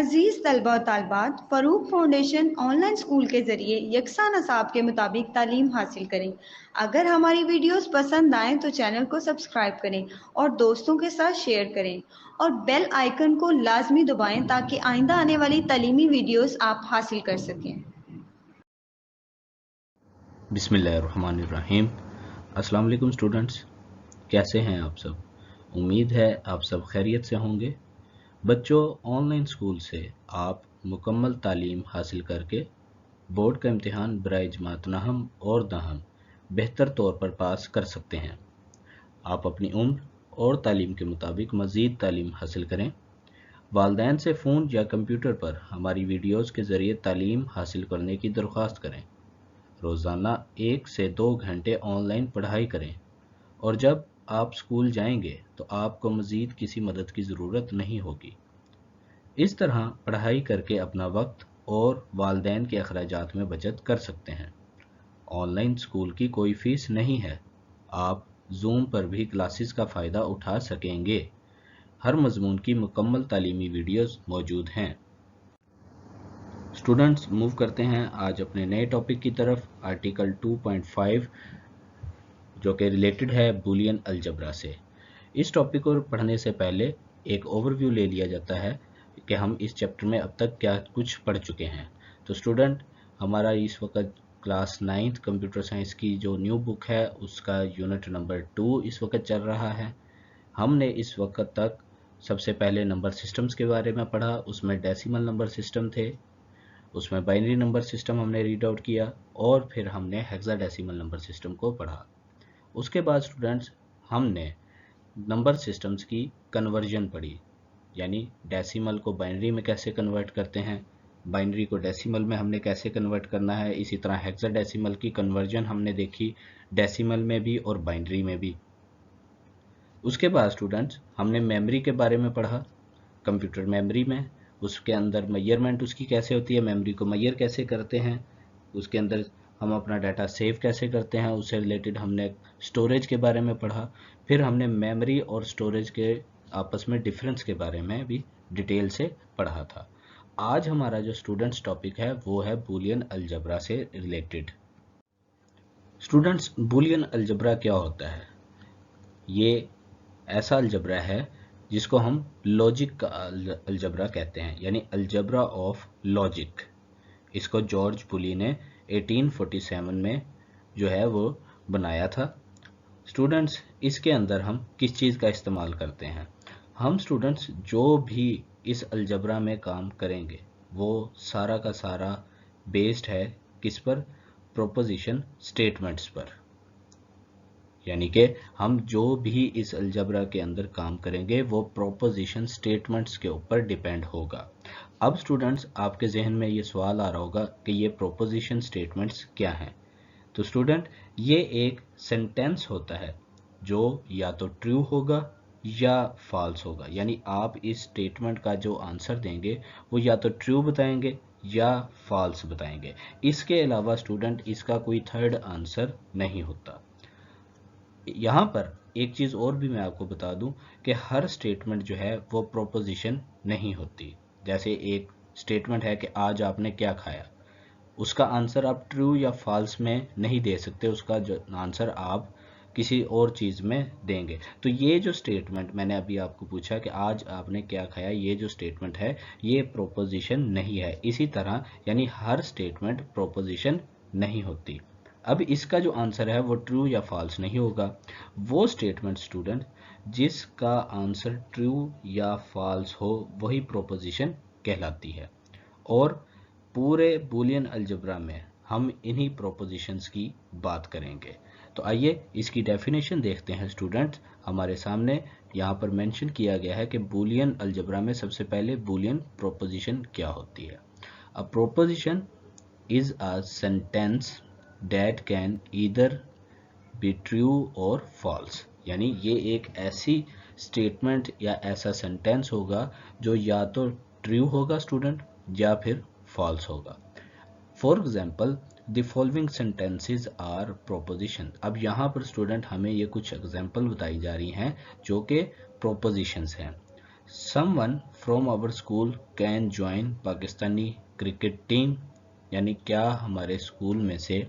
अजीज़ तलबा और तालबात, Farooq foundation online school के ज़रिए यकसा नसाब के मुताबिक तालीम हासिल करें। अगर हमारी वीडियोस पसंद आएँ तो चैनल को सब्सक्राइब करें और दोस्तों के साथ शेयर करें और बेल आइकन को लाजमी दबाएं ताकि आइंदा आने वाली तालीमी वीडियोस आप हासिल कर सकें। बिस्मिल्लाहिर्रहमानिर्रहीम। अस्सलाम वालेकुम स्टूडेंट्स, कैसे हैं आप सब? उम्मीद है आप सब खैरियत से होंगे। बच्चों, ऑनलाइन स्कूल से आप मुकम्मल तालीम हासिल करके बोर्ड का इम्तिहान बराए जमात नहम और दहम बेहतर तौर पर पास कर सकते हैं। आप अपनी उम्र और तालीम के मुताबिक मज़ीद तालीम हासिल करें। वालिदैन से फ़ोन या कंप्यूटर पर हमारी वीडियोज़ के ज़रिए तालीम हासिल करने की दरख्वास्त करें। रोज़ाना 1 से 2 घंटे ऑनलाइन पढ़ाई करें और जब आप स्कूल जाएंगे तो आपको मज़ीद किसी मदद की ज़रूरत नहीं होगी। इस तरह पढ़ाई करके अपना वक्त और वालिदैन के अखराजात में बचत कर सकते हैं। ऑनलाइन स्कूल की कोई फ़ीस नहीं है। आप जूम पर भी क्लासेस का फ़ायदा उठा सकेंगे। हर मज़मून की मुकम्मल तालीमी वीडियोज़ मौजूद हैं। स्टूडेंट्स, मूव करते हैं आज अपने नए टॉपिक की तरफ, आर्टिकल 2.5 जो कि रिलेटेड है बूलियन अलजबरा से। इस टॉपिक को पढ़ने से पहले एक ओवरव्यू ले लिया जाता है कि हम इस चैप्टर में अब तक क्या कुछ पढ़ चुके हैं। तो स्टूडेंट, हमारा इस वक्त क्लास 9th कंप्यूटर साइंस की जो न्यू बुक है उसका यूनिट नंबर 2 इस वक्त चल रहा है। हमने इस वक्त तक सबसे पहले नंबर सिस्टम्स के बारे में पढ़ा। उसमें डेसिमल नंबर सिस्टम थे, उसमें बाइनरी नंबर सिस्टम हमने रीड आउट किया और फिर हमने हेक्साडेसिमल नंबर सिस्टम को पढ़ा। उसके बाद स्टूडेंट्स हमने नंबर सिस्टम्स की कन्वर्जन पढ़ी, यानी डेसिमल को बाइनरी में कैसे कन्वर्ट करते हैं, बाइनरी को डेसिमल में हमने कैसे कन्वर्ट करना है। इसी तरह हेक्साडेसिमल की कन्वर्जन हमने देखी, डेसिमल में भी और बाइनरी में भी। उसके बाद स्टूडेंट्स हमने मेमोरी के बारे में पढ़ा, कंप्यूटर मेमोरी में उसके अंदर मेजरमेंट उसकी कैसे होती है, मेमोरी को मेजर कैसे करते हैं, उसके अंदर हम अपना डाटा सेव कैसे करते हैं, उससे रिलेटेड हमने स्टोरेज के बारे में पढ़ा। फिर हमने मेमोरी और स्टोरेज के आपस में डिफरेंस के बारे में भी डिटेल से पढ़ा था। आज हमारा जो स्टूडेंट्स टॉपिक है वो है बूलियन अलजबरा से रिलेटेड। स्टूडेंट्स, बूलियन अलजबरा क्या होता है? ये ऐसा अलजबरा है जिसको हम लॉजिक का अलजबरा कहते हैं, यानी अलजबरा ऑफ लॉजिक। इसको जॉर्ज बुली ने 1847 में जो है वो बनाया था। स्टूडेंट्स, इसके अंदर हम किस चीज़ का इस्तेमाल करते हैं? हम स्टूडेंट्स जो भी इस अलजबरा में काम करेंगे वो सारा का सारा बेस्ड है किस पर? प्रोपोजिशन स्टेटमेंट्स पर। यानी कि हम जो भी इस अलजबरा के अंदर काम करेंगे वो प्रोपोजिशन स्टेटमेंट्स के ऊपर डिपेंड होगा। अब स्टूडेंट्स, आपके जहन में ये सवाल आ रहा होगा कि ये प्रोपोजिशन स्टेटमेंट्स क्या हैं। तो स्टूडेंट, ये एक सेंटेंस होता है जो या तो ट्रू होगा या फॉल्स होगा, यानी आप इस स्टेटमेंट का जो आंसर देंगे वो या तो ट्रू बताएंगे या फॉल्स बताएंगे। इसके अलावा स्टूडेंट इसका कोई थर्ड आंसर नहीं होता। यहाँ पर एक चीज़ और भी मैं आपको बता दूं कि हर स्टेटमेंट जो है वो प्रोपोजिशन नहीं होती। जैसे एक स्टेटमेंट है कि आज आपने क्या खाया, उसका आंसर आप ट्रू या फॉल्स में नहीं दे सकते, उसका जो आंसर आप किसी और चीज़ में देंगे। तो ये जो स्टेटमेंट मैंने अभी आपको पूछा कि आज आपने क्या खाया, ये जो स्टेटमेंट है ये प्रोपोजिशन नहीं है। इसी तरह यानी हर स्टेटमेंट प्रोपोजिशन नहीं होती। अब इसका जो आंसर है वो ट्रू या फॉल्स नहीं होगा। वो स्टेटमेंट स्टूडेंट जिसका आंसर ट्रू या फॉल्स हो वही प्रोपोजिशन कहलाती है। और पूरे बूलियन अलजबरा में हम इन्हीं प्रोपोजिशंस की बात करेंगे। तो आइए इसकी डेफिनेशन देखते हैं स्टूडेंट्स। हमारे सामने यहाँ पर मेंशन किया गया है कि बूलियन अलजबरा में सबसे पहले बूलियन प्रोपोजिशन क्या होती है। अ proposition is a sentence that can either be true और फॉल्स, यानी ये एक ऐसी स्टेटमेंट या ऐसा सेंटेंस होगा जो या तो ट्रू होगा स्टूडेंट या फिर फॉल्स होगा। For example, the following sentences are proposition. अब यहाँ पर स्टूडेंट हमें ये कुछ एग्जाम्पल बताई जा रही हैं जो कि प्रोपोजिशंस हैं। Someone from our school can join Pakistani cricket team, यानी क्या हमारे स्कूल में से,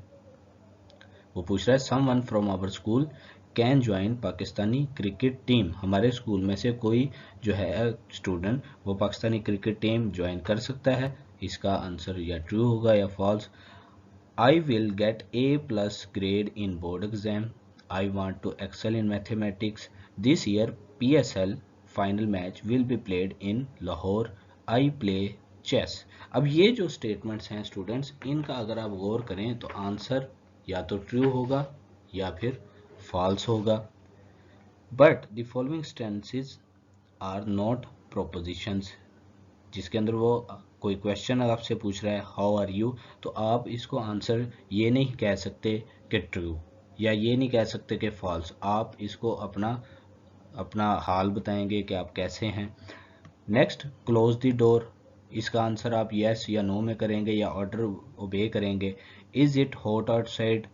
वो पूछ रहा है someone from our school can join Pakistani cricket team, हमारे स्कूल में से कोई जो है स्टूडेंट वो पाकिस्तानी क्रिकेट टीम ज्वाइन कर सकता है। इसका आंसर या ट्रू होगा या false. I will get A+ grade in board exam, I want to excel in mathematics, this year PSL final match will be played in Lahore, I play chess. अब ये जो स्टेटमेंट्स हैं स्टूडेंट्स, इनका अगर आप गौर करें तो आंसर या तो ट्रू होगा या फिर फॉल्स होगा। But the following sentences are not propositions, जिसके अंदर वो कोई क्वेश्चन अगर आपसे पूछ रहा है हाउ आर यू, तो आप इसको आंसर ये नहीं कह सकते कि ट्रू या ये नहीं कह सकते कि फॉल्स, आप इसको अपना अपना हाल बताएंगे कि आप कैसे हैं। नेक्स्ट, क्लोज द डोर, इसका आंसर आप यस या नो में करेंगे या ऑर्डर ओबे करेंगे। Is it hot outside,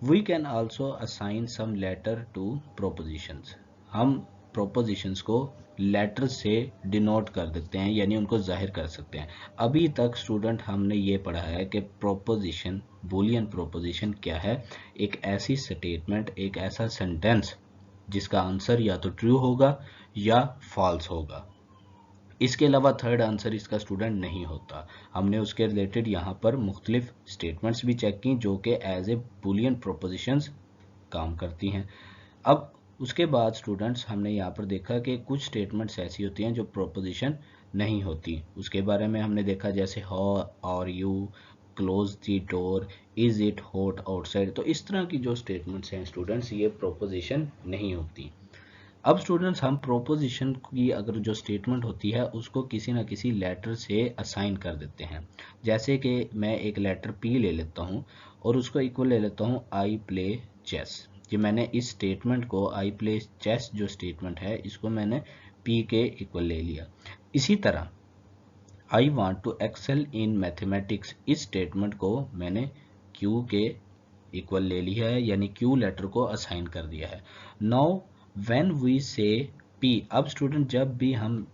we can also assign some letter to propositions, हम प्रोपोजिशंस को लेटर से डिनोट कर देते हैं यानी उनको जाहिर कर सकते हैं। अभी तक स्टूडेंट हमने ये पढ़ा है कि प्रोपोजिशन, बूलियन प्रोपोजिशन क्या है, एक ऐसी स्टेटमेंट, एक ऐसा सेंटेंस जिसका आंसर या तो ट्रू होगा या फॉल्स होगा। इसके अलावा थर्ड आंसर इसका स्टूडेंट नहीं होता। हमने उसके रिलेटेड यहाँ पर मुख्तलिफ स्टेटमेंट्स भी चेक की जो कि एज ए बूलियन प्रोपोजिशंस काम करती हैं। अब उसके बाद स्टूडेंट्स हमने यहाँ पर देखा कि कुछ स्टेटमेंट्स ऐसी होती हैं जो प्रोपोजिशन नहीं होती, उसके बारे में हमने देखा जैसे how are you, close the door, is it hot outside. तो इस तरह की जो स्टेटमेंट्स हैं स्टूडेंट्स, ये प्रोपोजिशन नहीं होती। अब स्टूडेंट्स हम प्रोपोजिशन की अगर जो स्टेटमेंट होती है उसको किसी ना किसी लेटर से असाइन कर देते हैं। जैसे कि मैं एक लेटर P ले लेता हूँ और उसको इक्वल ले लेता हूँ आई प्ले चेस, कि मैंने इस स्टेटमेंट को, आई प्ले चेस जो स्टेटमेंट है इसको मैंने P के इक्वल ले लिया। इसी तरह I want to excel in mathematics, इस स्टेटमेंट को मैंने Q के इक्वल ले लिया है यानी Q लेटर को असाइन कर दिया है। नाउ व्हेन वी से P, अब स्टूडेंट जब भी हम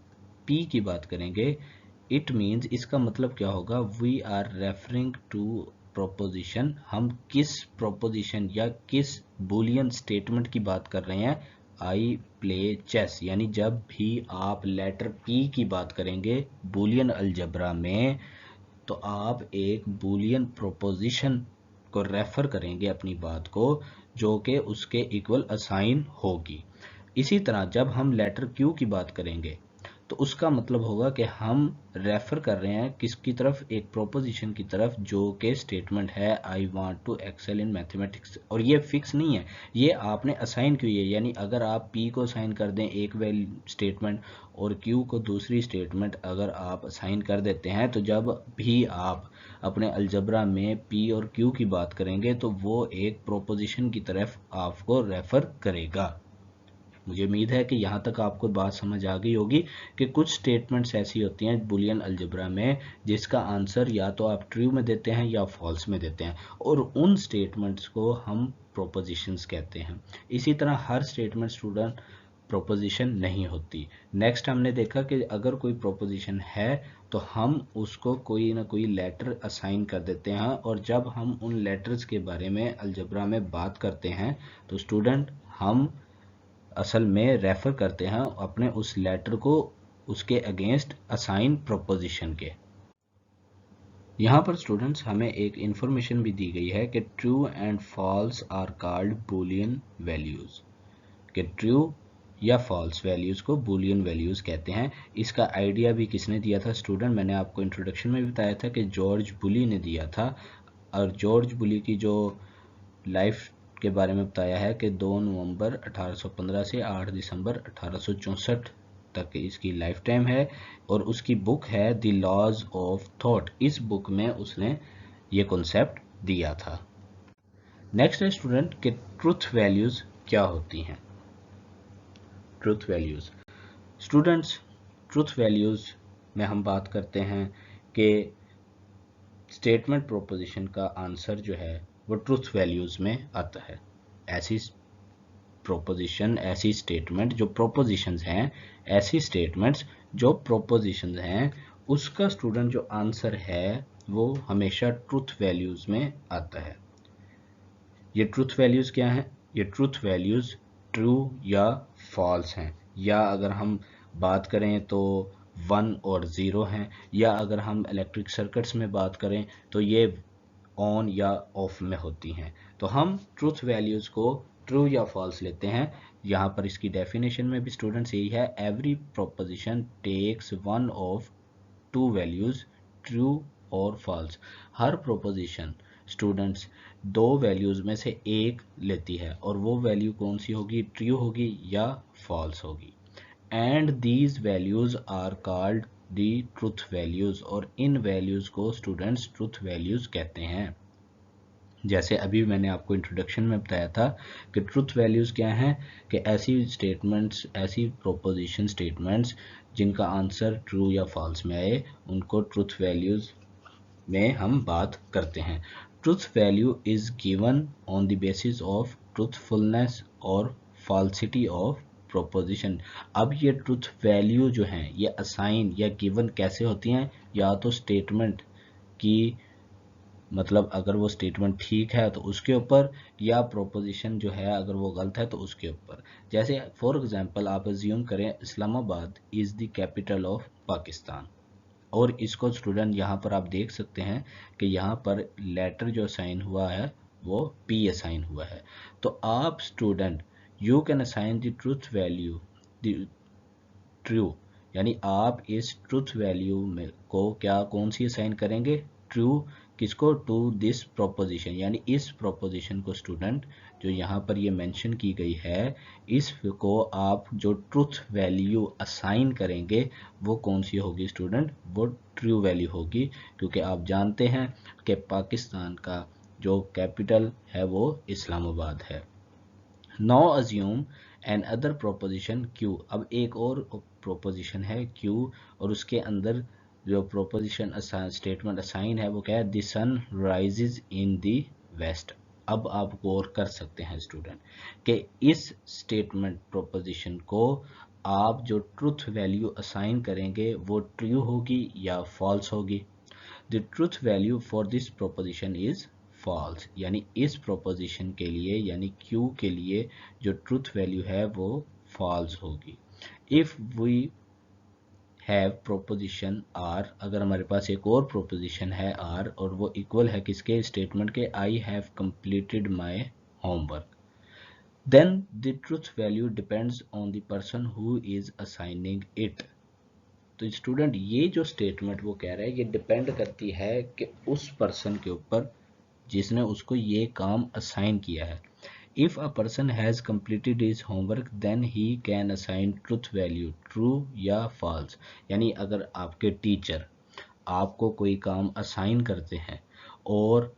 P की बात करेंगे इट मीन्स, इसका मतलब क्या होगा, we are referring to proposition, हम किस प्रोपोजिशन या किस बूलियन स्टेटमेंट की बात कर रहे हैं, आई प्ले चेस, यानी जब भी आप लेटर P की बात करेंगे बूलियन अलजबरा में तो आप एक बूलियन प्रोपोजिशन को रेफर करेंगे अपनी बात को जो कि उसके इक्वल असाइन होगी। इसी तरह जब हम लेटर Q की बात करेंगे तो उसका मतलब होगा कि हम रेफर कर रहे हैं किसकी तरफ, एक प्रोपोजिशन की तरफ जो कि स्टेटमेंट है I want to excel in mathematics, और ये फिक्स नहीं है, ये आपने असाइन की है। यानी अगर आप P को असाइन कर दें एक वैल्यू स्टेटमेंट और Q को दूसरी स्टेटमेंट अगर आप असाइन कर देते हैं, तो जब भी आप अपने अलजबरा में P और Q की बात करेंगे तो वो एक प्रोपोजिशन की तरफ आपको रेफर करेगा। मुझे उम्मीद है कि यहाँ तक आपको बात समझ आ गई होगी कि कुछ स्टेटमेंट्स ऐसी होती हैं बुलियन अलजेब्रा में जिसका आंसर या तो आप ट्रू में देते हैं या फॉल्स में देते हैं, और उन स्टेटमेंट्स को हम प्रोपोजिशंस कहते हैं। इसी तरह हर स्टेटमेंट स्टूडेंट प्रोपोजिशन नहीं होती। नेक्स्ट हमने देखा कि अगर कोई प्रोपोजिशन है तो हम उसको कोई ना कोई लेटर असाइन कर देते हैं, और जब हम उन लेटर्स के बारे में अलजेब्रा में बात करते हैं तो स्टूडेंट हम असल में रेफर करते हैं अपने उस लेटर को उसके अगेंस्ट असाइन प्रोपोजिशन के। यहाँ पर स्टूडेंट्स हमें एक इंफॉर्मेशन भी दी गई है कि true and false are called Boolean values, कि ट्रू या फॉल्स वैल्यूज को बूलियन वैल्यूज कहते हैं। इसका आइडिया भी किसने दिया था स्टूडेंट, मैंने आपको इंट्रोडक्शन में बताया था कि जॉर्ज बुली ने दिया था, और जॉर्ज बुली की जो लाइफ के बारे में बताया है कि 2 नवंबर 1815 से 8 दिसंबर 1864 तक इसकी लाइफ टाइम है, और उसकी बुक है द लॉज ऑफ थॉट, इस बुक में उसने ये कॉन्सेप्ट दिया था। नेक्स्ट है स्टूडेंट कि ट्रुथ वैल्यूज क्या होती हैं। Truth values students, truth values में हम बात करते हैं कि स्टेटमेंट प्रोपोजिशन का आंसर जो है वो ट्रुथ वैल्यूज में आता है। ऐसी प्रोपोजिशन ऐसी स्टेटमेंट जो प्रोपोजिशंस हैं, ऐसी स्टेटमेंट्स जो प्रोपोजिशंस हैं, उसका स्टूडेंट जो आंसर है वो हमेशा ट्रुथ वैल्यूज में आता है। ये ट्रुथ वैल्यूज क्या हैं? ये ट्रुथ वैल्यूज ट्रू या फॉल्स हैं, या अगर हम बात करें तो 1 और 0 हैं, या अगर हम इलेक्ट्रिक सर्किट्स में बात करें तो ये ऑन या ऑफ में होती हैं। तो हम ट्रुथ वैल्यूज को ट्रू या फॉल्स लेते हैं। यहाँ पर इसकी डेफिनेशन में भी स्टूडेंट्स यही है, every proposition takes one of two values, true और फॉल्स। हर प्रोपोजिशन स्टूडेंट्स दो वैल्यूज में से एक लेती है, और वो वैल्यू कौन सी होगी? ट्रू होगी या फॉल्स होगी। And these values are called the truth values, और इन वैल्यूज को स्टूडेंट्स ट्रुथ वैल्यूज कहते हैं। जैसे अभी मैंने आपको इंट्रोडक्शन में बताया था कि ट्रुथ वैल्यूज क्या हैं, कि ऐसी स्टेटमेंट्स, ऐसी प्रोपोजिशन स्टेटमेंट्स जिनका आंसर ट्रू या फॉल्स में आए, उनको ट्रुथ वैल्यूज में हम बात करते हैं। Truth value is given on the basis of truthfulness और फॉल्सिटी ऑफ प्रोपोजिशन। अब ये ट्रुथ वैल्यू जो हैं ये असाइन या गिवन कैसे होती हैं? या तो स्टेटमेंट की, मतलब अगर वो स्टेटमेंट ठीक है तो उसके ऊपर, या प्रोपोजिशन जो है अगर वो गलत है तो उसके ऊपर। जैसे फॉर एग्जांपल आप अज्यूम करें Islamabad is the capital of Pakistan, और इसको स्टूडेंट यहाँ पर आप देख सकते हैं कि यहाँ पर लेटर जो असाइन हुआ है वो पी असाइन हुआ है। तो आप student you can assign the truth value the true, यानी आप इस ट्रुथ वैल्यू में को क्या कौन सी असाइन करेंगे? ट्रू। किसको? टू दिस प्रोपोजिशन, यानी इस प्रोपोजिशन को स्टूडेंट जो यहाँ पर ये मेंशन की गई है, इसको आप जो ट्रुथ वैल्यू असाइन करेंगे वो कौन सी होगी स्टूडेंट? वो ट्रू वैल्यू होगी, क्योंकि आप जानते हैं कि पाकिस्तान का जो कैपिटल है वो इस्लामाबाद है। Now assume another proposition Q. अब एक और प्रोपोजिशन है क्यू, और उसके अंदर जो प्रोपोजिशन स्टेटमेंट असाइन है वो क्या है? The sun rises in the west. अब आप गौर कर सकते हैं स्टूडेंट कि इस स्टेटमेंट प्रोपोजिशन को आप जो ट्रुथ वैल्यू असाइन करेंगे वो ट्रू होगी या फॉल्स होगी? The truth value for this proposition is false, यानी इस प्रोपोजिशन के लिए, यानी क्यू के लिए जो ट्रुथ वैल्यू है वो फॉल्स होगी। If we have proposition R, अगर हमारे पास एक और प्रोपोजिशन है आर, और वो इक्वल है किसके? स्टेटमेंट के I have completed my homework, then the truth value depends on the person who is assigning it. तो स्टूडेंट ये जो स्टेटमेंट वो कह रहा है ये डिपेंड करती है कि उस पर्सन के ऊपर जिसने उसको ये काम असाइन किया है। If a person has completed his homework then he can assign truth value true या फॉल्स, यानी अगर आपके टीचर आपको कोई काम असाइन करते हैं और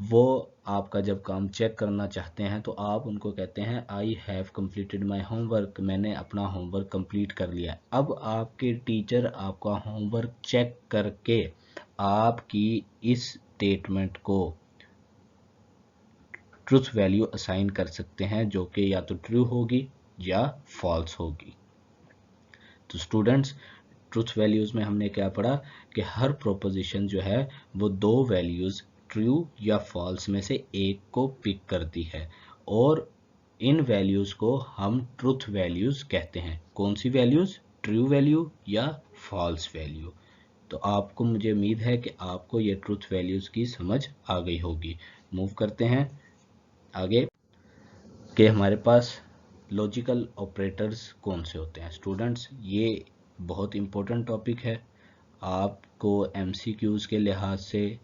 वो आपका जब काम चेक करना चाहते हैं तो आप उनको कहते हैं आई हैव कंप्लीटेड माई होमवर्क, मैंने अपना होमवर्क कंप्लीट कर लिया। अब आपके टीचर आपका होमवर्क चेक करके आपकी इस स्टेटमेंट को ट्रुथ वैल्यू असाइन कर सकते हैं, जो कि या तो ट्रू होगी या फॉल्स होगी। तो स्टूडेंट्स ट्रुथ वैल्यूज में हमने क्या पढ़ा कि हर प्रोपोजिशन जो है वो दो वैल्यूज ट्रू या फॉल्स में से एक को पिक करती है, और इन वैल्यूज को हम ट्रुथ वैल्यूज कहते हैं। कौन सी वैल्यूज? ट्रू वैल्यू या फॉल्स वैल्यू। तो आपको, मुझे उम्मीद है कि आपको ये ट्रुथ वैल्यूज की समझ आ गई होगी। मूव करते हैं आगे कि हमारे पास लॉजिकल ऑपरेटर्स कौन से होते हैं। स्टूडेंट्स ये बहुत इम्पोर्टेंट टॉपिक है, आपको एमसीक्यूज़ के लिहाज से,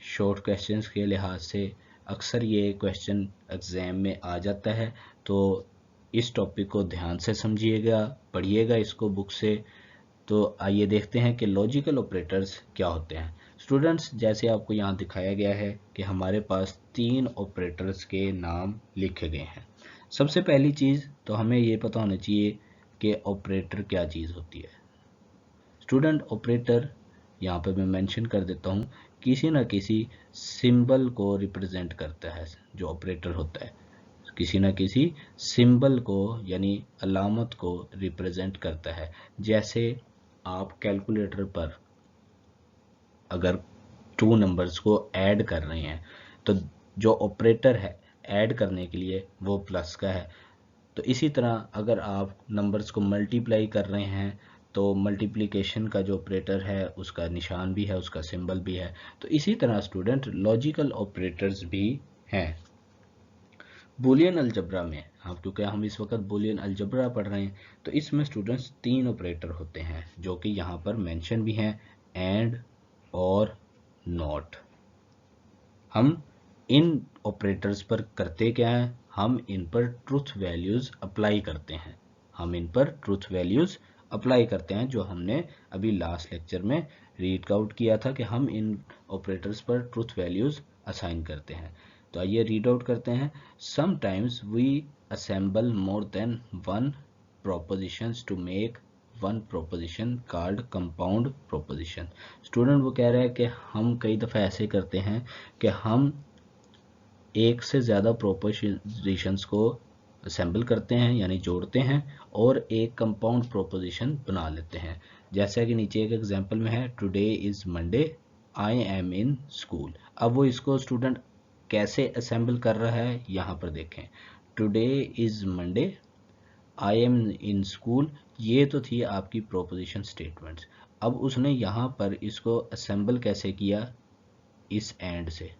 शॉर्ट क्वेश्चंस के लिहाज से अक्सर ये क्वेश्चन एग्ज़ाम में आ जाता है। तो इस टॉपिक को ध्यान से समझिएगा, पढ़िएगा इसको बुक से। तो आइए देखते हैं कि लॉजिकल ऑपरेटर्स क्या होते हैं। स्टूडेंट्स जैसे आपको यहाँ दिखाया गया है कि हमारे पास तीन ऑपरेटर्स के नाम लिखे गए हैं। सबसे पहली चीज़ तो हमें ये पता होना चाहिए कि ऑपरेटर क्या चीज़ होती है। स्टूडेंट ऑपरेटर यहाँ पे मैं मेंशन कर देता हूँ, किसी न किसी सिंबल को रिप्रेजेंट करता है जो ऑपरेटर होता है। किसी ना किसी सिंबल को यानी अलामत को रिप्रेजेंट करता है। जैसे आप कैलकुलेटर पर अगर 2 नंबर्स को ऐड कर रहे हैं तो जो ऑपरेटर है ऐड करने के लिए वो प्लस का है। तो इसी तरह अगर आप नंबर्स को मल्टीप्लाई कर रहे हैं तो मल्टीप्लिकेशन का जो ऑपरेटर है उसका निशान भी है, उसका सिंबल भी है। तो इसी तरह स्टूडेंट लॉजिकल ऑपरेटर्स भी हैं। बूलियन अलजब्रा में क्योंकि हम इस वक्त बूलियन अलजब्रा पढ़ रहे हैं तो इसमें स्टूडेंट्स 3 ऑपरेटर होते हैं जो कि यहाँ पर मेंशन भी हैं, एंड और नॉट। हम इन ऑपरेटर्स पर करते क्या है, हम इन पर ट्रूथ वैल्यूज अप्लाई करते हैं। जो हमने अभी लास्ट लेक्चर में रीड आउट किया था कि हम इन ऑपरेटर्स पर ट्रूथ वैल्यूज असाइन करते हैं। तो आइए रीड आउट करते हैं। Sometimes we assemble more than one propositions to make one proposition called compound proposition. Student वो कह रहा है कि हम कई दफ़ा ऐसे करते हैं कि हम एक से ज़्यादा प्रोपोजिशंस को असेंबल करते हैं यानी जोड़ते हैं और एक कंपाउंड प्रोपोजिशन बना लेते हैं। जैसा कि नीचे एक एग्जांपल में है, today is Monday, I am in school. अब वो इसको स्टूडेंट कैसे असेंबल कर रहा है यहाँ पर देखें। Today is Monday, I am in school, ये तो थी आपकी प्रोपोजिशन स्टेटमेंट्स। अब उसने यहाँ पर इसको असेंबल कैसे किया, इस एंड से।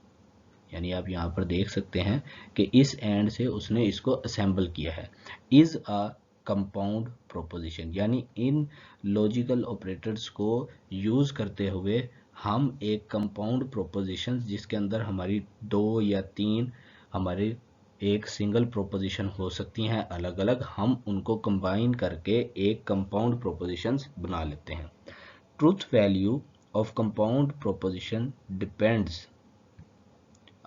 यानी आप यहाँ पर देख सकते हैं कि इस एंड से उसने इसको असेंबल किया है। इज अ कंपाउंड प्रोपोजिशन, यानी इन लॉजिकल ऑपरेटर्स को यूज करते हुए हम एक कंपाउंड प्रोपोजिशन जिसके अंदर हमारी 2 या 3 हमारे एक सिंगल प्रोपोजिशन हो सकती हैं अलग अलग, हम उनको कंबाइन करके एक कंपाउंड प्रोपोजिशंस बना लेते हैं। Truth value of compound proposition depends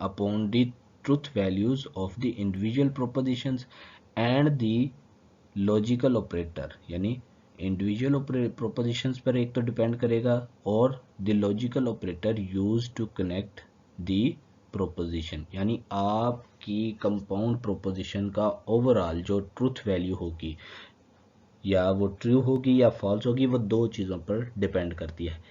upon the truth values of the individual propositions and the logical operator, यानी इंडिविजुअल प्रोपोजिशंस पर एक तो डिपेंड करेगा और the logical operator use to connect the proposition, यानी आपकी कंपाउंड प्रोपोजिशन का overall जो ट्रूथ वैल्यू होगी या वो ट्रू होगी या फॉल्स होगी, वो 2 चीज़ों पर डिपेंड करती है।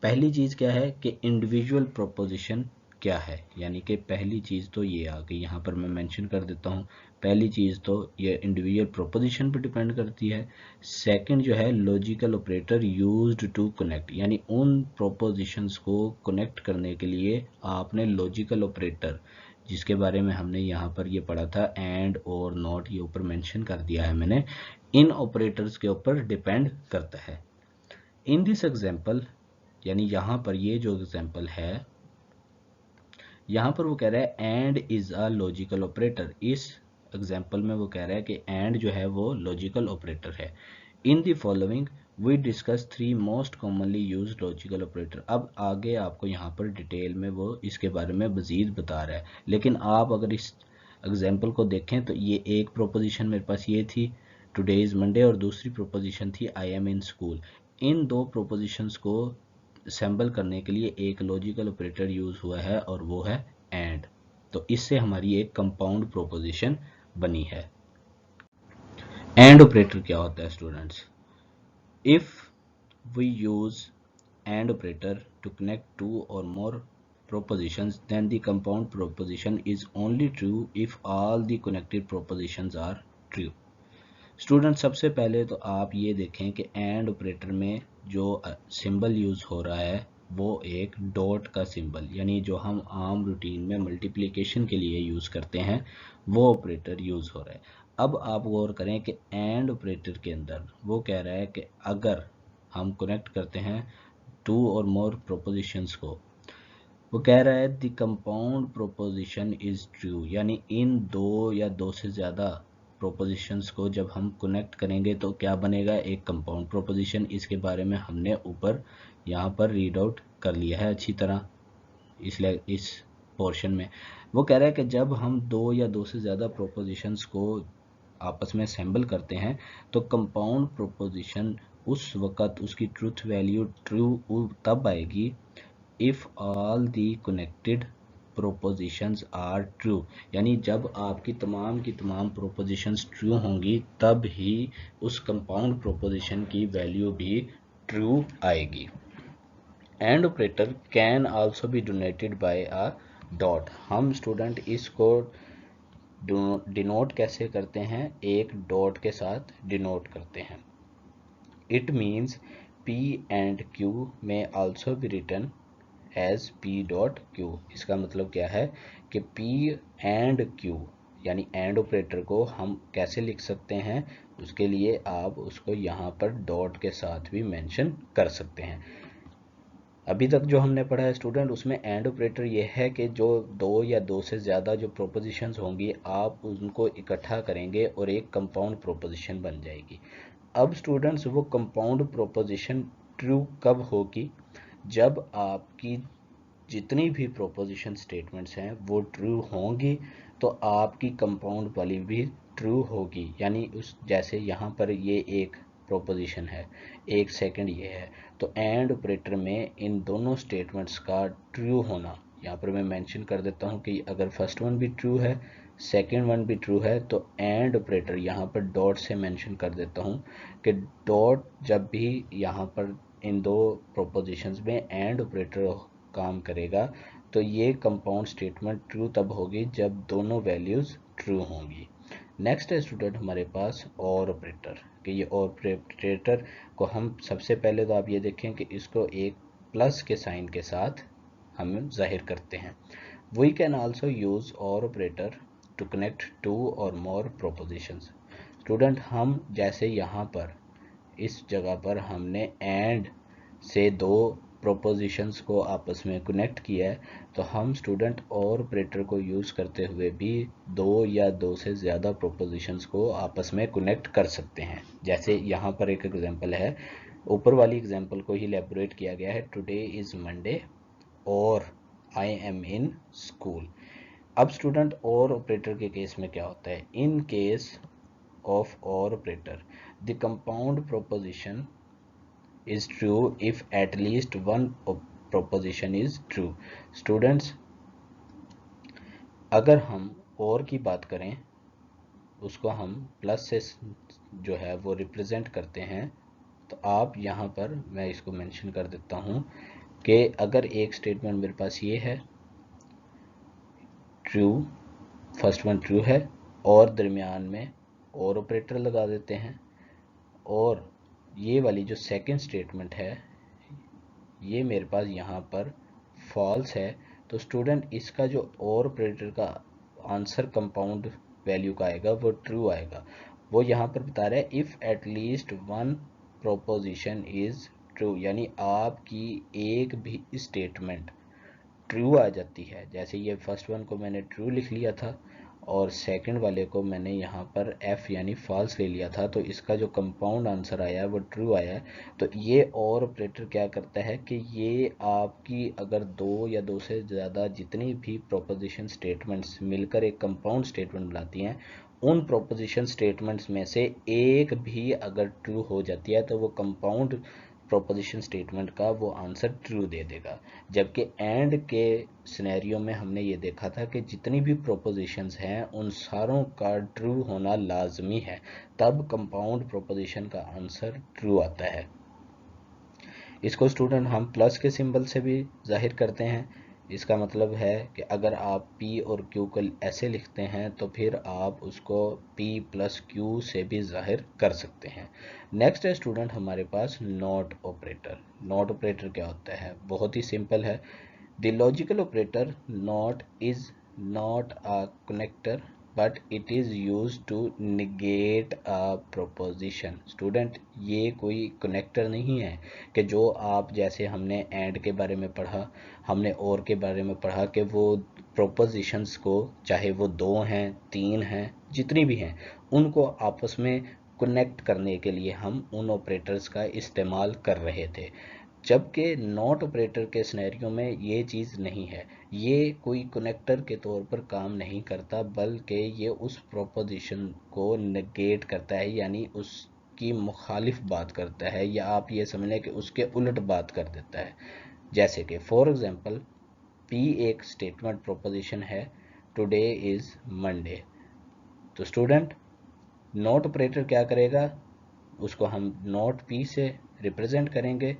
पहली चीज़ क्या है कि इंडिविजुअल प्रोपोजिशन क्या है, यानी कि पहली चीज़ तो ये आ गई, यहाँ पर मैं मेंशन कर देता हूँ। पहली चीज़ तो ये इंडिविजुअल प्रोपोजिशन पर डिपेंड करती है। सेकंड जो है logical operator used to connect, यानी उन प्रोपोजिशंस को कनेक्ट करने के लिए आपने लॉजिकल ऑपरेटर, जिसके बारे में हमने यहाँ पर ये पढ़ा था एंड और नॉट, ये ऊपर मेंशन कर दिया है मैंने, इन ऑपरेटर्स के ऊपर डिपेंड करता है। इन दिस एग्जाम्पल, यानी यहाँ पर ये जो एग्जाम्पल है यहाँ पर वो कह रहा है and is a logical operator. इस एग्जाम्पल में वो कह रहा है कि एंड जो है वो लॉजिकल ऑपरेटर है। In the following we discuss 3 most commonly used logical operator. अब आगे आपको यहाँ पर डिटेल में वो इसके बारे में मजीद बता रहा है, लेकिन आप अगर इस एग्जाम्पल को देखें तो ये एक प्रोपोजिशन मेरे पास ये थी टुडे इज मंडे और दूसरी प्रोपोजिशन थी I am in school. In 2 propositions को असेंबल करने के लिए एक लॉजिकल ऑपरेटर यूज हुआ है और वो है एंड। तो इससे हमारी एक कंपाउंड प्रोपोजिशन बनी है। एंड ऑपरेटर क्या होता है students? If we use and operator to connect 2 और more propositions, then the compound proposition is only true if all the connected propositions are true. Student सबसे पहले तो आप ये देखें कि एंड ऑपरेटर में जो सिंबल यूज़ हो रहा है वो एक डॉट का सिंबल, यानी जो हम आम रूटीन में मल्टीप्लिकेशन के लिए यूज़ करते हैं वो ऑपरेटर यूज़ हो रहा है। अब आप गौर करें कि एंड ऑपरेटर के अंदर वो कह रहा है कि अगर हम कनेक्ट करते हैं 2 और मोर प्रोपोजिशंस को, वो कह रहा है the compound proposition is true, यानी इन 2 या 2 से ज़्यादा प्रोपोजिशंस को जब हम कनेक्ट करेंगे तो क्या बनेगा, एक कंपाउंड प्रोपोजिशन। इसके बारे में हमने ऊपर यहाँ पर रीड आउट कर लिया है अच्छी तरह इसलिए इस पोर्शन में। वो कह रहा है कि जब हम 2 या 2 से ज़्यादा प्रोपोजिशंस को आपस में असेंबल करते हैं तो कंपाउंड प्रोपोजिशन उस वक़्त उसकी ट्रूथ वैल्यू ट्रू तब आएगी if all the connected propositions are true, यानी जब आपकी की तमाम प्रोपोजिशंस ट्रू होंगी तब ही उस कंपाउंड प्रोपोजिशन की वैल्यू भी ट्रू आएगी। And operator can also be donated bye a dot. हम स्टूडेंट इसको डिनोट कैसे करते हैं, एक डॉट के साथ डिनोट करते हैं। It means P and Q में also be written as P dot Q। इसका मतलब क्या है कि P एंड Q यानी एंड ऑपरेटर को हम कैसे लिख सकते हैं, उसके लिए आप उसको यहाँ पर डॉट के साथ भी मेंशन कर सकते हैं। अभी तक जो हमने पढ़ा है स्टूडेंट, उसमें एंड ऑपरेटर ये है कि जो दो या दो से ज़्यादा जो प्रोपोजिशंस होंगी आप उनको इकट्ठा करेंगे और एक कंपाउंड प्रोपोजिशन बन जाएगी। अब स्टूडेंट्स वो कंपाउंड प्रोपोजिशन ट्रू कब होगी, जब आपकी जितनी भी प्रोपोजिशन स्टेटमेंट्स हैं वो ट्रू होंगी तो आपकी कंपाउंड वाली भी ट्रू होगी। यानी उस जैसे यहाँ पर ये एक प्रोपोजिशन है, एक सेकंड ये है, तो एंड ऑपरेटर में इन दोनों स्टेटमेंट्स का ट्रू होना, यहाँ पर मैं मेंशन कर देता हूँ कि अगर फर्स्ट वन भी ट्रू है सेकंड वन भी ट्रू है तो एंड ऑपरेटर यहाँ पर डॉट से मेंशन कर देता हूँ कि डॉट जब भी यहाँ पर इन दो प्रोपोजिशंस में एंड ऑपरेटर काम करेगा तो ये कंपाउंड स्टेटमेंट ट्रू तब होगी जब दोनों वैल्यूज़ ट्रू होंगी। नेक्स्ट है स्टूडेंट हमारे पास और ऑपरेटर, कि ये और ऑपरेटर को हम सबसे पहले तो आप ये देखें कि इसको एक प्लस के साइन के साथ हम जाहिर करते हैं। वी कैन आल्सो यूज और ऑपरेटर टू कनेक्ट टू और मोर प्रोपोजिशंस। स्टूडेंट हम जैसे यहाँ पर इस जगह पर हमने एंड से दो प्रोपोजिशंस को आपस में कनेक्ट किया है, तो हम स्टूडेंट और ऑपरेटर को यूज़ करते हुए भी दो या दो से ज़्यादा प्रोपोजिशंस को आपस में कनेक्ट कर सकते हैं। जैसे यहाँ पर एक एग्जांपल है, ऊपर वाली एग्जांपल को ही इलैबोरेट किया गया है, टुडे इज़ मंडे और आई एम इन स्कूल। अब स्टूडेंट और ऑपरेटर के केस में क्या होता है, इन केस ऑफ और operator the compound proposition is true if at least one proposition is true। Students अगर हम और की बात करें उसको हम प्लस से जो है वो रिप्रेजेंट करते हैं, तो आप यहाँ पर मैं इसको मेंशन कर देता हूँ कि अगर एक स्टेटमेंट मेरे पास ये है ट्रू, फर्स्ट वन ट्रू है और दरमियान में और ऑपरेटर लगा देते हैं, और ये वाली जो सेकंड स्टेटमेंट है ये मेरे पास यहाँ पर फॉल्स है, तो स्टूडेंट इसका जो और ऑपरेटर का आंसर कंपाउंड वैल्यू का आएगा वो ट्रू आएगा। वो यहाँ पर बता रहा है if at least one proposition is true, यानी आपकी एक भी स्टेटमेंट ट्रू आ जाती है। जैसे ये फर्स्ट वन को मैंने ट्रू लिख लिया था और सेकंड वाले को मैंने यहाँ पर एफ यानी फॉल्स ले लिया था, तो इसका जो कंपाउंड आंसर आया है वो ट्रू आया है। तो ये और ऑपरेटर क्या करता है कि ये आपकी अगर दो या दो से ज़्यादा जितनी भी प्रोपोजिशन स्टेटमेंट्स मिलकर एक कंपाउंड स्टेटमेंट बनाती हैं, उन प्रोपोजिशन स्टेटमेंट्स में से एक भी अगर ट्रू हो जाती है तो वो कंपाउंड प्रोपोजिशन स्टेटमेंट का वो आंसर ट्रू दे देगा। जबकि एंड के सिनेरियो में हमने ये देखा था कि जितनी भी प्रोपोजिशंस हैं उन सारों का ट्रू होना लाजमी है, तब कंपाउंड प्रोपोजिशन का आंसर ट्रू आता है। इसको स्टूडेंट हम प्लस के सिंबल से भी जाहिर करते हैं। इसका मतलब है कि अगर आप P और Q को ऐसे लिखते हैं तो फिर आप उसको P प्लस Q से भी जाहिर कर सकते हैं। नेक्स्ट है स्टूडेंट हमारे पास नॉट ऑपरेटर। नॉट ऑपरेटर क्या होता है, बहुत ही सिंपल है। The logical operator not is not a connector but it is use to negate a proposition. Student ये कोई कनेक्टर नहीं है कि जो आप जैसे हमने एंड के बारे में पढ़ा, हमने और के बारे में पढ़ा कि वो प्रोपोजिशंस को चाहे वो दो हैं तीन हैं जितनी भी हैं उनको आपस में कनेक्ट करने के लिए हम उन ऑपरेटर्स का इस्तेमाल कर रहे थे, जबकि नॉट ऑपरेटर के सिनेरियो में ये चीज़ नहीं है। ये कोई कनेक्टर के तौर पर काम नहीं करता बल्कि ये उस प्रोपोजिशन को नेगेट करता है, यानी उसकी मुखालिफ बात करता है, या आप ये समझ लें कि उसके उलट बात कर देता है। जैसे कि फॉर एग्जांपल पी एक स्टेटमेंट प्रोपोजिशन है, टुडे इज मंडे। तो स्टूडेंट नॉट ऑपरेटर क्या करेगा, उसको हम नॉट पी से रिप्रेजेंट करेंगे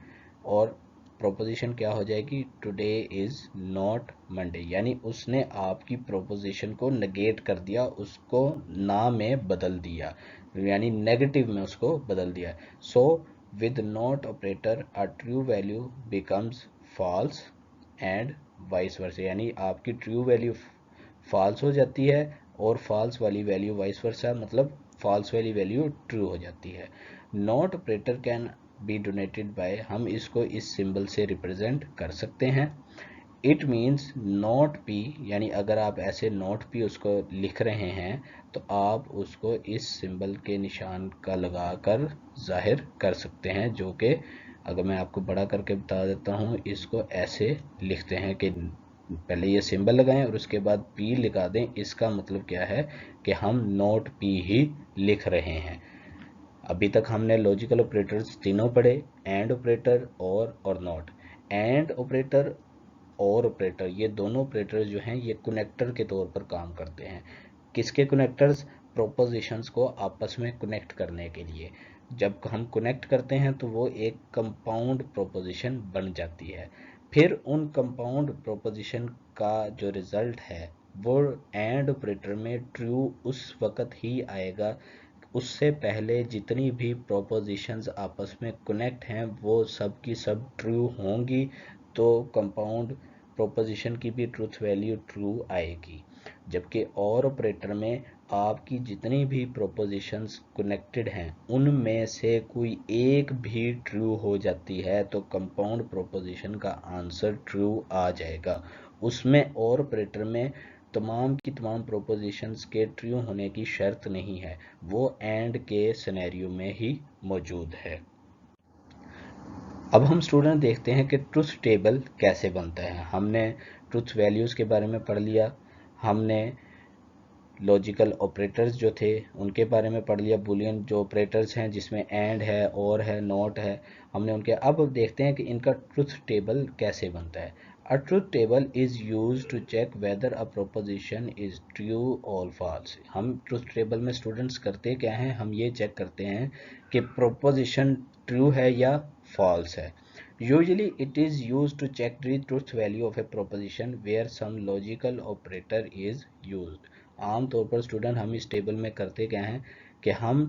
और प्रोपोजिशन क्या हो जाएगी, टुडे इज नॉट मंडे, यानी उसने आपकी प्रोपोजिशन को नेगेट कर दिया, उसको ना में बदल दिया, यानी नेगेटिव में उसको बदल दिया। So with not operator a true value becomes false and vice versa, यानी आपकी ट्रू वैल्यू फॉल्स हो जाती है और फॉल्स वाली वैल्यू वाइस वर्सा, मतलब फॉल्स वाली वैल्यू ट्रू हो जाती है। Not operator can be donated bye, हम इसको इस सिंबल से रिप्रेजेंट कर सकते हैं। इट मीन्स नॉट पी, यानी अगर आप ऐसे नॉट पी उसको लिख रहे हैं तो आप उसको इस सिंबल के निशान का लगाकर जाहिर कर सकते हैं, जो कि अगर मैं आपको बड़ा करके बता देता हूँ, इसको ऐसे लिखते हैं कि पहले ये सिंबल लगाएं और उसके बाद पी लिखा दें। इसका मतलब क्या है कि हम नॉट पी ही लिख रहे हैं। अभी तक हमने लॉजिकल ऑपरेटर्स तीनों पढ़े, एंड ऑपरेटर और नॉट। एंड ऑपरेटर और ऑपरेटर, ये दोनों ऑपरेटर जो हैं ये कनेक्टर के तौर पर काम करते हैं। किसके कनेक्टर्स, प्रोपोजिशंस को आपस में कनेक्ट करने के लिए। जब हम कनेक्ट करते हैं तो वो एक कंपाउंड प्रोपोजिशन बन जाती है। फिर उन कंपाउंड प्रोपोजिशन का जो रिजल्ट है वो एंड ऑपरेटर में ट्रू उस वक्त ही आएगा, उससे पहले जितनी भी प्रोपोजिशंस आपस में कनेक्ट हैं वो सब की सब ट्रू होंगी, तो कंपाउंड प्रोपोजिशन की भी ट्रूथ वैल्यू ट्रू आएगी। जबकि और ऑपरेटर में आपकी जितनी भी प्रोपोजिशंस कनेक्टेड हैं उनमें से कोई एक भी ट्रू हो जाती है तो कंपाउंड प्रोपोजिशन का आंसर ट्रू आ जाएगा। उसमें और ऑपरेटर में तमाम की तमाम प्रोपोजिशंस के ट्रू होने की शर्त नहीं है, वो एंड के सिनेरियो में ही मौजूद है। अब हम स्टूडेंट देखते हैं कि ट्रुथ टेबल कैसे बनता है। हमने ट्रुथ वैल्यूज़ के बारे में पढ़ लिया, हमने लॉजिकल ऑपरेटर्स जो थे उनके बारे में पढ़ लिया, बुलियन जो ऑपरेटर्स हैं जिसमें एंड है, और है, नॉट है, हमने उनके। अब देखते हैं कि इनका ट्रुथ टेबल कैसे बनता है। A truth table is use to check whether a proposition is true और फॉल्स। हम ट्रुथ टेबल में स्टूडेंट्स करते क्या हैं, हम ये चेक करते हैं कि प्रोपोजिशन ट्रू है या फॉल्स है। Usually it is used to check the truth value of a proposition where some logical operator is used। आम तौर पर स्टूडेंट हम इस टेबल में करते क्या हैं कि हम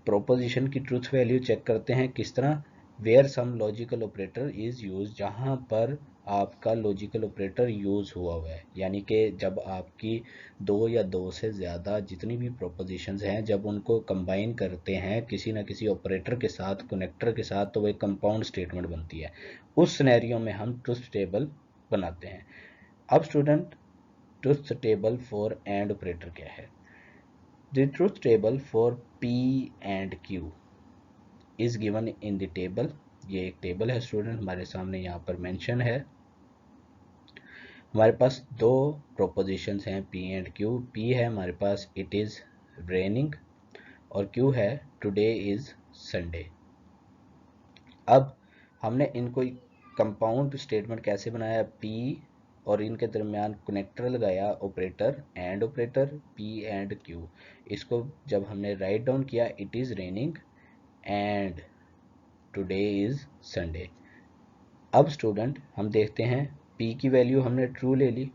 प्रोपोजिशन की ट्रूथ वैल्यू चेक करते हैं, किस तरह, where some logical operator is use, जहां पर आपका लॉजिकल ऑपरेटर यूज हुआ है, यानी कि जब आपकी दो या दो से ज़्यादा जितनी भी प्रोपोजिशंस हैं जब उनको कंबाइन करते हैं किसी ना किसी ऑपरेटर के साथ, कनेक्टर के साथ, तो वो एक कंपाउंड स्टेटमेंट बनती है। उस सिनेरियो में हम ट्रुथ टेबल बनाते हैं। अब student truth table for and operator क्या है। The truth table for P and Q is given in the table. ये एक टेबल है स्टूडेंट, हमारे सामने यहाँ पर मेंशन है। हमारे पास दो प्रोपोजिशंस हैं पी एंड क्यू। पी है हमारे पास इट इज़ रेनिंग, और क्यू है टुडे इज़ संडे। अब हमने इनको कंपाउंड स्टेटमेंट कैसे बनाया, पी और इनके दरमियान कनेक्टर लगाया operator and operator, P and Q. इसको जब हमने राइट डाउन किया, it is raining and today is Sunday. अब स्टूडेंट हम देखते हैं पी की वैल्यू हमने ट्रू ले ली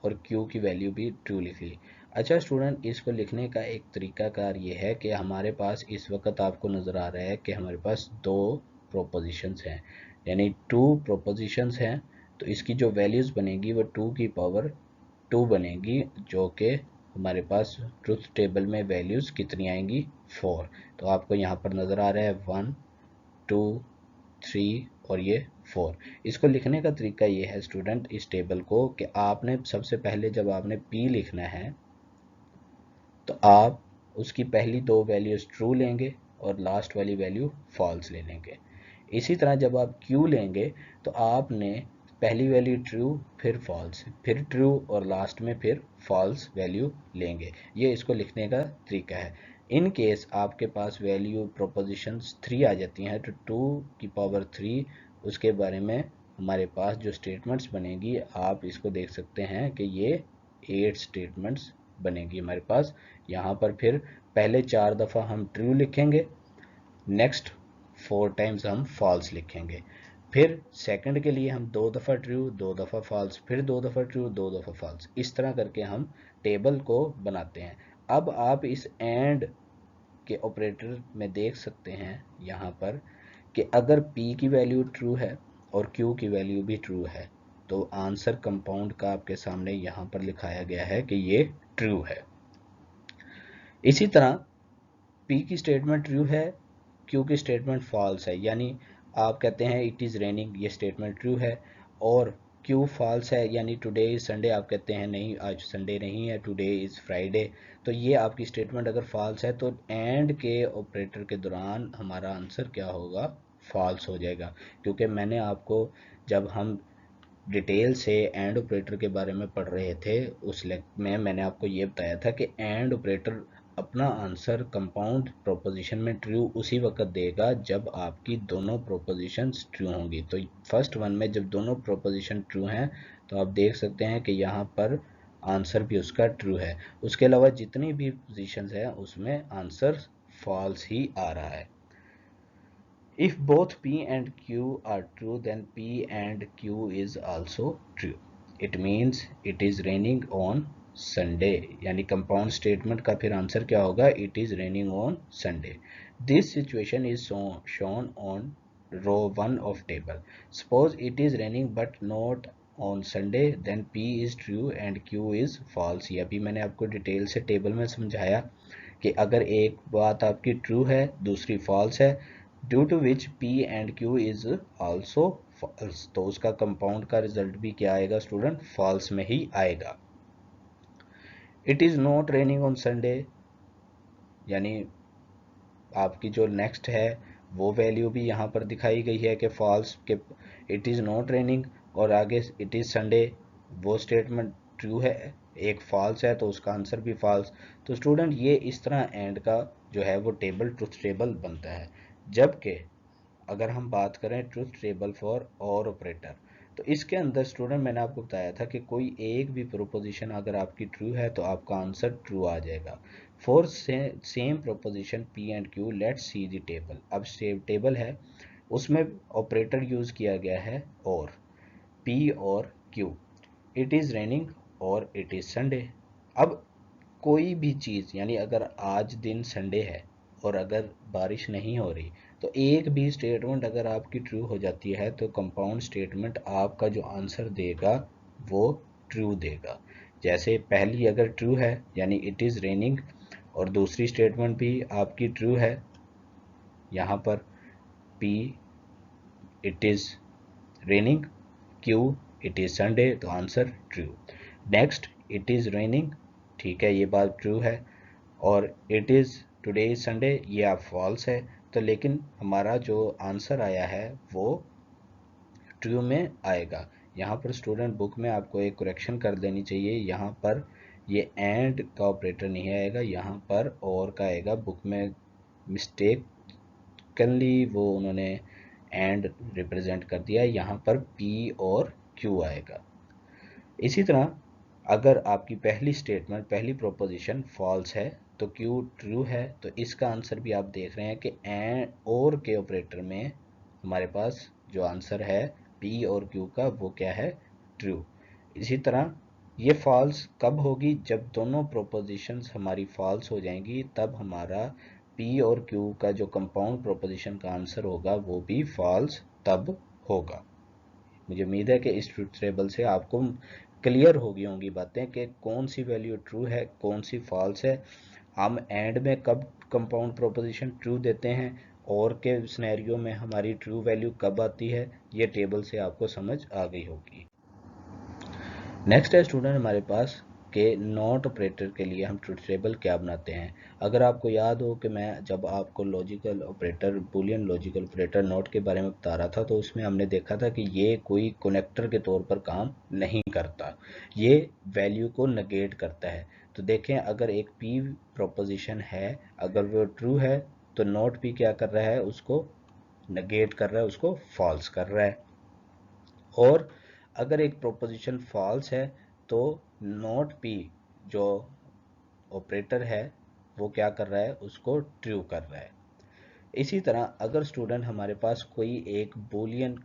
और क्यू की वैल्यू भी ट्रू लिख ली। अच्छा स्टूडेंट, इसको लिखने का एक तरीकाकार ये है कि हमारे पास इस वक्त आपको नज़र आ रहा है कि हमारे पास दो प्रोपोजिशंस हैं, यानी टू प्रोपोजिशंस हैं, तो इसकी जो वैल्यूज़ बनेगी वो 2 की पावर 2 बनेगी, जो कि हमारे पास ट्रुथ टेबल में वैल्यूज़ कितनी आएंगी, 4। तो आपको यहाँ पर नज़र आ रहा है 1 2 3 और ये 4। इसको लिखने का तरीका ये है स्टूडेंट इस टेबल को कि आपने सबसे पहले जब आपने P लिखना है तो आप उसकी पहली दो वैल्यूज ट्रू लेंगे और लास्ट वाली वैल्यू फॉल्स ले लेंगे। इसी तरह जब आप Q लेंगे तो आपने पहली वैल्यू ट्रू, फिर फॉल्स, फिर ट्रू और लास्ट में फिर फॉल्स वैल्यू लेंगे। ये इसको लिखने का तरीका है। इन केस आपके पास वैल्यू प्रोपोजिशंस 3 आ जाती हैं तो 2 की पावर 3 उसके बारे में हमारे पास जो स्टेटमेंट्स बनेगी, आप इसको देख सकते हैं कि ये 8 स्टेटमेंट्स बनेगी हमारे पास। यहाँ पर फिर पहले 4 दफ़ा हम ट्रू लिखेंगे, नेक्स्ट 4 टाइम्स हम फॉल्स लिखेंगे, फिर सेकंड के लिए हम 2 दफ़ा ट्रू, 2 दफ़ा फॉल्स, फिर 2 दफ़ा ट्रू, 2 दफ़ा फॉल्स, इस तरह करके हम टेबल को बनाते हैं। अब आप इस एंड के ऑपरेटर में देख सकते हैं यहाँ पर कि अगर P की वैल्यू ट्रू है और Q की वैल्यू भी ट्रू है तो आंसर कंपाउंड का आपके सामने यहाँ पर लिखाया गया है कि ये ट्रू है। इसी तरह P की स्टेटमेंट ट्रू है, Q की स्टेटमेंट फॉल्स है, यानी आप कहते हैं इट इज़ रेनिंग, ये स्टेटमेंट ट्रू है, और Q फॉल्स है, यानी टुडे इज़ संडे, आप कहते हैं नहीं आज संडे नहीं है, टुडे इज़ फ्राइडे, तो ये आपकी स्टेटमेंट अगर फॉल्स है तो एंड के ऑपरेटर के दौरान हमारा आंसर क्या होगा, फॉल्स हो जाएगा। क्योंकि मैंने आपको, जब हम डिटेल से एंड ऑपरेटर के बारे में पढ़ रहे थे उस लेक्चर में मैंने आपको ये बताया था कि एंड ऑपरेटर अपना आंसर कंपाउंड प्रोपोजिशन में ट्रू उसी वक्त देगा जब आपकी दोनों प्रोपोजिशंस ट्रू होंगी। तो फर्स्ट वन में जब दोनों प्रोपोजिशन ट्रू हैं तो आप देख सकते हैं कि यहाँ पर आंसर भी उसका ट्रू है। उसके अलावा जितनी भी पोजीशंस हैं उसमें आंसर फॉल्स ही आ रहा है। If both P and Q are true, then P and Q is also true. It means it is raining on Sunday. यानी कंपाउंड स्टेटमेंट का फिर आंसर क्या होगा, it is raining on Sunday. This situation is shown on row 1 of table. Suppose it is raining but not on Sunday, then P is true and Q is false. ये अभी मैंने आपको detail से table में समझाया कि अगर एक बात आपकी ट्रू है दूसरी फॉल्स है, due to which P and Q is also false, तो उसका कंपाउंड का रिजल्ट भी क्या आएगा स्टूडेंट, फॉल्स में ही आएगा। It is not raining on Sunday, यानी आपकी जो नेक्स्ट है वो वैल्यू भी यहाँ पर दिखाई गई है कि फॉल्स के इट इज़ नॉट रेनिंग, और आगे इट इज़ संडे वो स्टेटमेंट ट्रू है, एक फॉल्स है तो उसका आंसर भी फॉल्स। तो स्टूडेंट ये इस तरह एंड का जो है वो टेबल ट्रुथ टेबल बनता है। जबकि अगर हम बात करें ट्रुथ टेबल फॉर और ऑपरेटर, तो इसके अंदर स्टूडेंट मैंने आपको बताया था कि कोई एक भी प्रोपोजिशन अगर आपकी ट्रू है तो आपका आंसर ट्रू आ जाएगा। For same proposition P and Q, let's see the table. अब टेबल है उसमें ऑपरेटर यूज किया गया है और P और Q, इट इज रेनिंग और इट इज संडे। अब कोई भी चीज़, यानी अगर आज दिन संडे है और अगर बारिश नहीं हो रही तो एक भी स्टेटमेंट अगर आपकी ट्रू हो जाती है तो कंपाउंड स्टेटमेंट आपका जो आंसर देगा वो ट्रू देगा। जैसे पहली अगर ट्रू है यानी इट इज़ रेनिंग, और दूसरी स्टेटमेंट भी आपकी ट्रू है, यहाँ पर P it is raining, Q it is Sunday, तो answer true. Next it is raining, ठीक है ये बात ट्रू है, और it is today is Sunday ये आप फॉल्स है, तो लेकिन हमारा जो आंसर आया है वो ट्रू में आएगा। यहाँ पर स्टूडेंट बुक में आपको एक करेक्शन कर देनी चाहिए, यहाँ पर ये एंड का ऑपरेटर नहीं आएगा, यहाँ पर और का आएगा। बुक में मिस्टेकनली वो उन्होंने एंड रिप्रेजेंट कर दिया, यहाँ पर P और Q आएगा। इसी तरह अगर आपकी पहली स्टेटमेंट पहली प्रोपोजिशन फॉल्स है तो Q ट्रू है, तो इसका आंसर भी आप देख रहे हैं कि एंड और के ऑपरेटर में हमारे पास जो आंसर है P और Q का वो क्या है, ट्रू। इसी तरह ये फॉल्स कब होगी, जब दोनों प्रोपोजिशंस हमारी फॉल्स हो जाएंगी, तब हमारा P और Q का जो कंपाउंड प्रोपोजिशन का आंसर होगा वो भी फॉल्स तब होगा। मुझे उम्मीद है कि इस ट्रुथ टेबल से आपको क्लियर हो गई होंगी बातें कि कौन सी वैल्यू ट्रू है कौन सी फॉल्स है, हम एंड में कब कंपाउंड प्रोपोजिशन ट्रू देते हैं और के सिनेरियो में हमारी ट्रू वैल्यू कब आती है, ये टेबल से आपको समझ आ गई होगी। नेक्स्ट है स्टूडेंट हमारे पास के नॉट ऑपरेटर के लिए हम ट्रुथ टेबल क्या बनाते हैं। अगर आपको याद हो कि मैं जब आपको logical operator Boolean logical operator not के बारे में बता रहा था तो उसमें हमने देखा था कि ये कोई कनेक्टर के तौर पर काम नहीं करता, ये वैल्यू को नेगेट करता है। तो देखें अगर एक P प्रोपोजिशन है अगर वो ट्रू है तो नॉट P क्या कर रहा है, उसको नेगेट कर रहा है, उसको फॉल्स कर रहा है। और अगर एक प्रोपोजिशन फॉल्स है तो नॉट पी जो ऑपरेटर है वो क्या कर रहा है, उसको ट्रू कर रहा है। इसी तरह अगर स्टूडेंट हमारे पास कोई एक बूलियन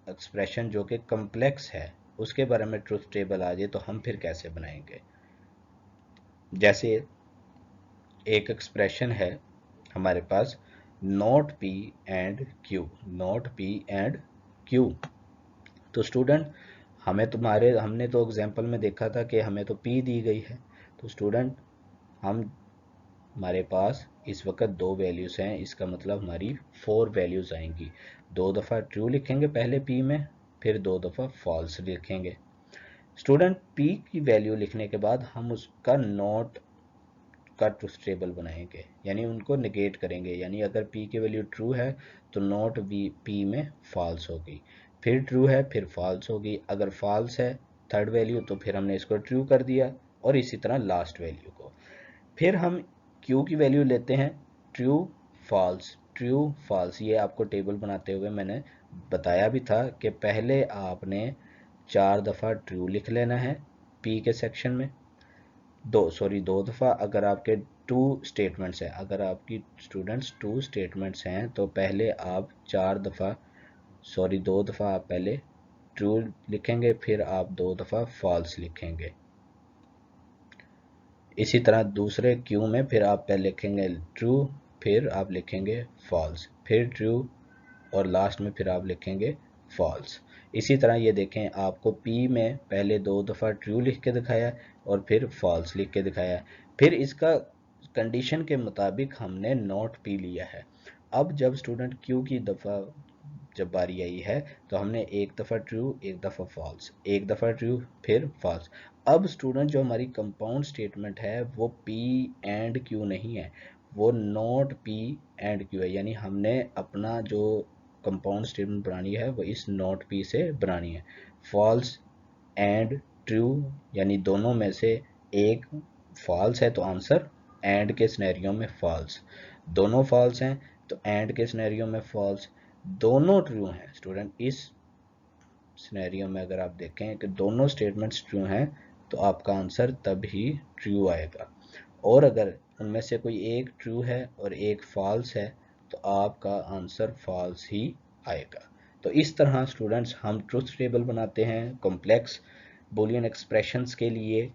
एक्सप्रेशन जो कि कम्प्लेक्स है उसके बारे में ट्रुथ टेबल आ जाए तो हम फिर कैसे बनाएंगे। जैसे एक एक्सप्रेशन है हमारे पास not P and Q, not P and Q. तो स्टूडेंट हमने तो एग्जांपल में देखा था कि हमें तो पी दी गई है। तो स्टूडेंट हमारे पास इस वक्त दो वैल्यूज हैं, इसका मतलब हमारी 4 वैल्यूज आएंगी। 2 दफ़ा ट्रू लिखेंगे पहले पी में, फिर 2 दफ़ा फॉल्स लिखेंगे। स्टूडेंट पी की वैल्यू लिखने के बाद हम उसका नॉट का ट्रुथ टेबल बनाएंगे, यानी उनको निगेट करेंगे। यानी अगर p की वैल्यू ट्रू है तो नॉट p में फॉल्स होगी, फिर ट्रू है फिर फॉल्स होगी। अगर फॉल्स है थर्ड वैल्यू तो फिर हमने इसको ट्रू कर दिया, और इसी तरह लास्ट वैल्यू को। फिर हम q की वैल्यू लेते हैं ट्रू फॉल्स, ट्रू फॉल्स। ये आपको टेबल बनाते हुए मैंने बताया भी था कि पहले आपने 4 दफ़ा ट्रू लिख लेना है p के सेक्शन में, दो दफ़ा। अगर आपके टू स्टेटमेंट्स हैं, अगर आपकी स्टूडेंट्स टू स्टेटमेंट्स हैं तो पहले आप 2 दफ़ा आप पहले ट्रू लिखेंगे, फिर आप 2 दफ़ा फॉल्स लिखेंगे। इसी तरह दूसरे क्यू में फिर आप पहले लिखेंगे ट्रू, फिर आप लिखेंगे फॉल्स, फिर ट्रू, और लास्ट में फिर आप लिखेंगे फॉल्स। इसी तरह ये देखें, आपको P में पहले 2 दफ़ा ट्रू लिख के दिखाया और फिर फॉल्स लिख के दिखाया, फिर इसका कंडीशन के मुताबिक हमने नॉट P लिया है। अब जब स्टूडेंट Q की जब बारी आई है तो हमने एक दफ़ा ट्रू एक दफ़ा फॉल्स, एक दफ़ा ट्रू फिर फॉल्स। अब स्टूडेंट जो हमारी कंपाउंड स्टेटमेंट है वो P एंड Q नहीं है, वो नॉट P एंड Q है। यानी हमने अपना जो कंपाउंड स्टेटमेंट बनानी है वो इस नॉट P से बनानी है। फॉल्स एंड ट्रू, यानी दोनों में से एक फॉल्स है तो आंसर एंड के सिनेरियो में फॉल्स, दोनों फॉल्स हैं तो एंड के सिनेरियो में फॉल्स, दोनों ट्रू हैं। स्टूडेंट इस सिनेरियो में अगर आप देखें कि दोनों स्टेटमेंट्स ट्रू हैं तो आपका आंसर तब ही ट्रू आएगा, और अगर उनमें से कोई एक ट्रू है और एक फॉल्स है तो आपका आंसर फॉल्स ही आएगा। तो इस तरह स्टूडेंट्स हम ट्रुथ टेबल बनाते हैं कॉम्प्लेक्स बूलियन एक्सप्रेशंस के लिए।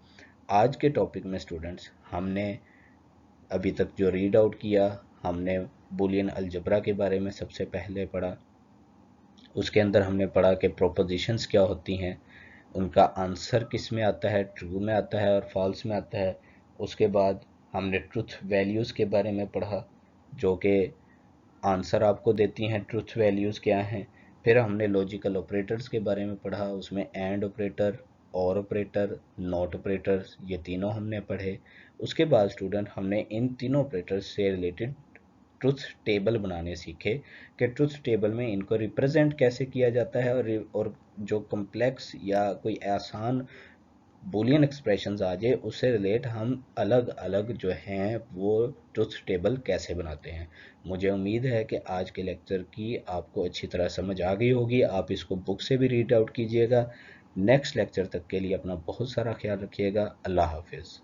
आज के टॉपिक में स्टूडेंट्स हमने अभी तक जो रीड आउट किया, हमने बूलियन अलजबरा के बारे में सबसे पहले पढ़ा। उसके अंदर हमने पढ़ा कि प्रोपोजिशंस क्या होती हैं, उनका आंसर किस में आता है, ट्रू में आता है और फॉल्स में आता है। उसके बाद हमने ट्रुथ वैल्यूज़ के बारे में पढ़ा जो कि आंसर आपको देती हैं, ट्रुथ वैल्यूज़ क्या हैं। फिर हमने लॉजिकल ऑपरेटर्स के बारे में पढ़ा, उसमें एंड ऑपरेटर, और ऑपरेटर, नॉट ऑपरेटर्स, ये तीनों हमने पढ़े। उसके बाद स्टूडेंट हमने इन तीनों ऑपरेटर्स से रिलेटेड ट्रुथ टेबल बनाने सीखे कि ट्रुथ टेबल में इनको रिप्रेजेंट कैसे किया जाता है, और जो कॉम्प्लेक्स या कोई आसान बूलियन एक्सप्रेशंस आ जाए उससे रिलेट हम अलग अलग जो हैं वो ट्रुथ टेबल कैसे बनाते हैं। मुझे उम्मीद है कि आज के लेक्चर की आपको अच्छी तरह समझ आ गई होगी। आप इसको बुक से भी रीड आउट कीजिएगा। नेक्स्ट लेक्चर तक के लिए अपना बहुत सारा ख्याल रखिएगा। अल्लाह हाफिज़।